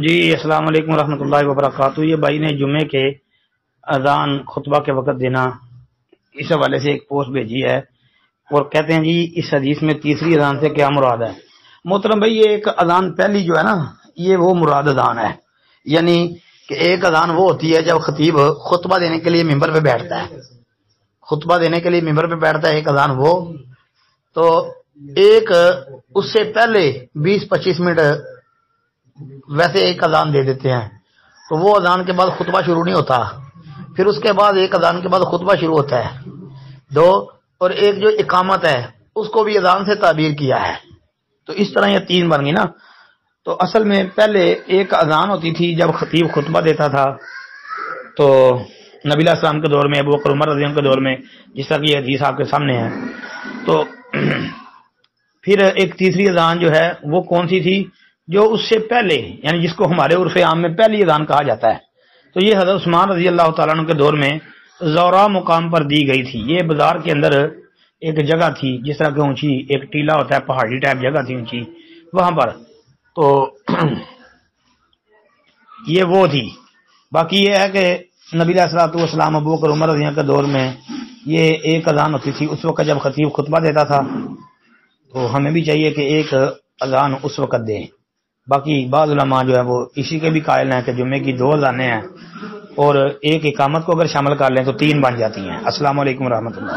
جی السلام علیکم ورحمۃ اللہ وبرکاتہ. یہ بھائی نے جمعے کے اذان خطبہ کے وقت دینا اس حوالے سے ایک پوسٹ بھیجی ہے اور کہتے ہیں جی اس حدیث میں تیسری اذان سے کیا مراد ہے. محترم بھائی یہ ایک اذان پہلی جو ہے نا یہ وہ مراد اذان ہے، یعنی کہ ایک اذان وہ ہوتی ہے جب خطیب خطبہ دینے کے لیے ممبر پہ بیٹھتا ہے، خطبہ دینے کے لیے ممبر پہ بیٹھتا ہے ایک اذان وہ. تو ایک اس سے پہلے 20-25 منٹ ویسے ایک اذان دے دیتے ہیں، تو وہ اذان کے بعد خطبہ شروع نہیں ہوتا، پھر اس کے بعد ایک اذان کے بعد خطبہ شروع ہوتا ہے دو، اور ایک جو اقامت ہے اس کو بھی اذان سے تعبیر کیا ہے، تو اس طرح یہ تین بن گئی نا. تو اصل میں پہلے ایک اذان ہوتی تھی جب خطیب خطبہ دیتا تھا، تو نبی علیہ السلام کے دور میں، ابو بکر عمر رضی اللہ عنہ کے دور میں، جس طرح کی یہ حدیث آپ کے سامنے ہے. تو پھر ایک تیسری اذان جو ہے وہ کون سی تھی جو اس سے پہلے، یعنی جس کو ہمارے عرف عام میں پہلی اذان کہا جاتا ہے، تو یہ حضرت عثمان رضی اللہ تعالیٰ عنہ کے دور میں زورا مقام پر دی گئی تھی. یہ بازار کے اندر ایک جگہ تھی، جس طرح کہ اونچی ایک ٹیلا ہوتا ہے، پہاڑی ٹائپ جگہ تھی اونچی وہاں پر. تو یہ وہ تھی. باقی یہ ہے کہ نبی علیہ الصلوۃ والسلام ابو بکر عمر رضی اللہ کے دور میں یہ ایک اذان ہوتی تھی اس وقت جب خطیب خطبہ دیتا تھا، تو ہمیں بھی چاہیے کہ ایک اذان اس وقت دیں. باقی بعض علماء جو ہے وہ اسی کے بھی قائل ہیں کہ جمعے کی 2 اذانیں ہیں اور ایک اقامت کو اگر شامل کر لیں تو 3 بن جاتی ہیں. السلام علیکم ورحمۃ اللہ.